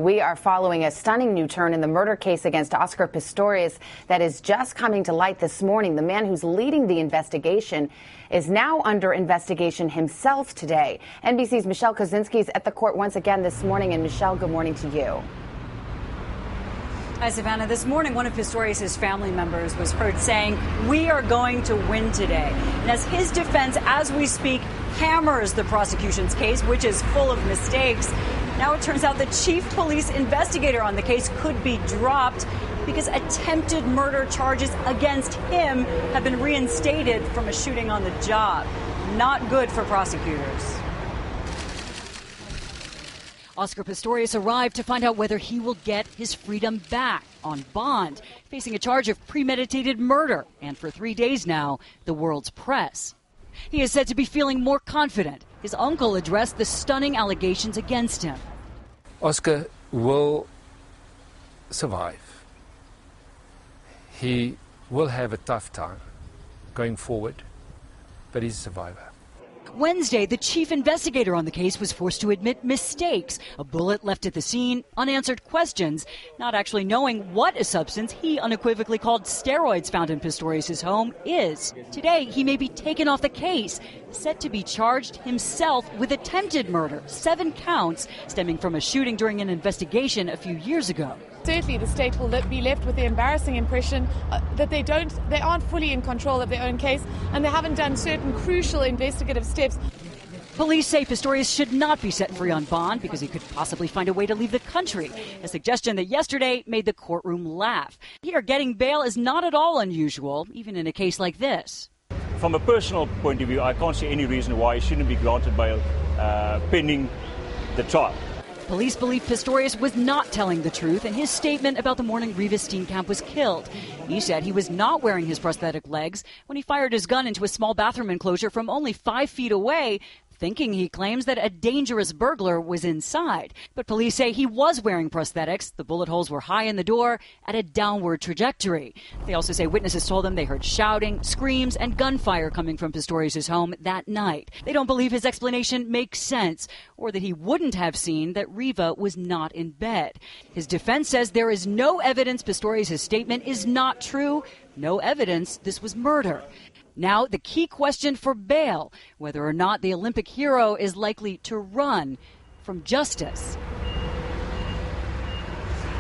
We are following a stunning new turn in the murder case against Oscar Pistorius that is just coming to light this morning. The man who's leading the investigation is now under investigation himself today. NBC's Michelle Kosinski is at the court once again this morning. And Michelle, good morning to you. Hi, Savannah. This morning, one of Pistorius' family members was heard saying, "We are going to win today." And as his defense, as we speak, hammers the prosecution's case, which is full of mistakes, now it turns out the chief police investigator on the case could be dropped because attempted murder charges against him have been reinstated from a shooting on the job. Not good for prosecutors. Oscar Pistorius arrived to find out whether he will get his freedom back on bond, facing a charge of premeditated murder and for 3 days now, the world's press. He is said to be feeling more confident. His uncle addressed the stunning allegations against him. Oscar will survive. He will have a tough time going forward, but he's a survivor. Wednesday, the chief investigator on the case was forced to admit mistakes, a bullet left at the scene, unanswered questions, not actually knowing what a substance he unequivocally called steroids found in Pistorius' home is. Today, he may be taken off the case, set to be charged himself with attempted murder, 7 counts stemming from a shooting during an investigation a few years ago. Certainly the state will be left with the embarrassing impression that they aren't fully in control of their own case and they haven't done certain crucial investigative steps. Police say Pistorius should not be set free on bond because he could possibly find a way to leave the country, a suggestion that yesterday made the courtroom laugh. Here, getting bail is not at all unusual, even in a case like this. From a personal point of view, I can't see any reason why he shouldn't be granted bail pending the trial. Police believe Pistorius was not telling the truth in his statement about the morning Rivas Steenkamp was killed. He said he was not wearing his prosthetic legs when he fired his gun into a small bathroom enclosure from only 5 feet away, thinking, he claims, that a dangerous burglar was inside. But police say he was wearing prosthetics. The bullet holes were high in the door at a downward trajectory. They also say witnesses told them they heard shouting, screams, and gunfire coming from Pistorius' home that night. They don't believe his explanation makes sense, or that he wouldn't have seen that Riva was not in bed. His defense says there is no evidence Pistorius' statement is not true, no evidence this was murder. Now, the key question for bail, whether or not the Olympic hero is likely to run from justice.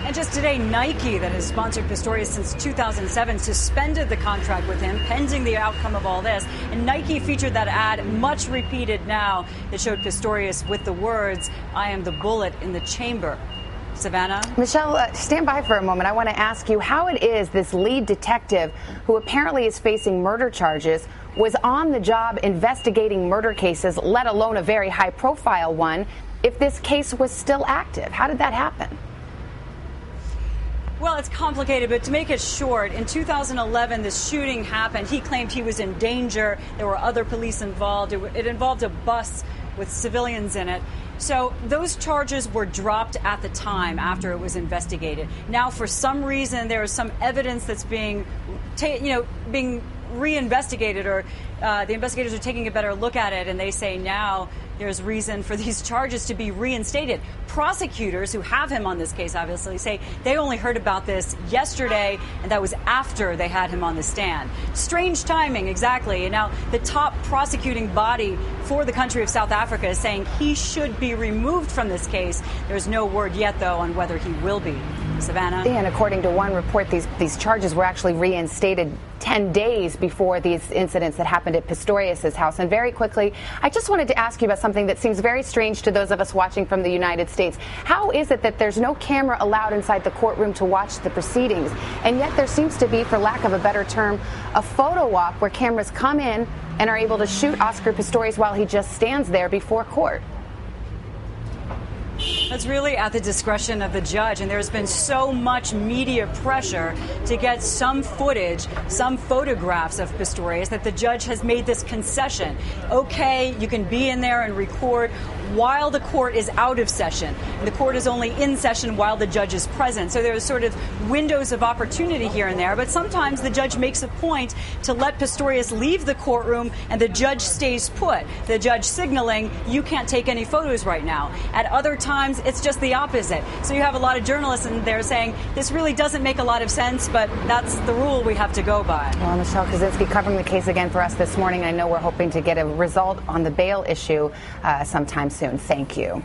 And just today, Nike, that has sponsored Pistorius since 2007, suspended the contract with him, pending the outcome of all this. And Nike featured that ad, much repeated now, that showed Pistorius with the words, "I am the bullet in the chamber." Savannah? Michelle, stand by for a moment. I want to ask you how it is this lead detective, who apparently is facing murder charges, was on the job investigating murder cases, let alone a very high-profile one, if this case was still active. How did that happen? Well, it's complicated, but to make it short, in 2011, this shooting happened. He claimed he was in danger. There were other police involved. It involved a bus with civilians in it. So those charges were dropped at the time after it was investigated. Now, for some reason, there is some evidence that's being reinvestigated, or the investigators are taking a better look at it, and they say now there's reason for these charges to be reinstated. Prosecutors who have him on this case obviously say they only heard about this yesterday, and that was after they had him on the stand. Strange timing, exactly. And now the top prosecuting body for the country of South Africa is saying he should be removed from this case. There's no word yet, though, on whether he will be. Savannah? And according to one report, these charges were actually reinstated 10 days before these incidents that happened at Pistorius' house. And very quickly, I just wanted to ask you about something that seems very strange to those of us watching from the United States. How is it that there's no camera allowed inside the courtroom to watch the proceedings, and yet there seems to be, for lack of a better term, a photo op where cameras come in and are able to shoot Oscar Pistorius while he just stands there before court? That's really at the discretion of the judge, and there's been so much media pressure to get some footage, some photographs of Pistorius, that the judge has made this concession. Okay, you can be in there and record. while the court is out of session. And the court is only in session while the judge is present. So there's sort of windows of opportunity here and there. But sometimes the judge makes a point to let Pistorius leave the courtroom and the judge stays put. The judge signaling, you can't take any photos right now. At other times, it's just the opposite. So you have a lot of journalists in there saying, this really doesn't make a lot of sense, but that's the rule we have to go by. Well, Michelle Kaczynski covering the case again for us this morning. I know we're hoping to get a result on the bail issue sometime soon. Thank you.